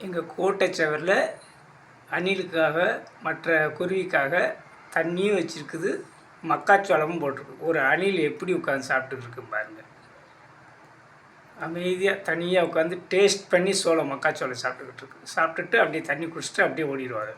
எங்கள் கோட்டை சுவரில் அணிலுக்காக மற்ற குருவிக்காக தண்ணியும் வச்சுருக்குது, மக்காச்சோளமும் போட்டிருக்கு. ஒரு அணில் எப்படி உட்காந்து சாப்பிட்டுட்டு இருக்கு பாருங்கள். அமைதியாக தனியாக உட்காந்து டேஸ்ட் பண்ணி மக்காச்சோளம் சாப்பிட்டுக்கிட்டு இருக்கு. சாப்பிட்டுட்டு அப்படியே தண்ணி குடிச்சிட்டு அப்படியே ஓடிடுவாங்க.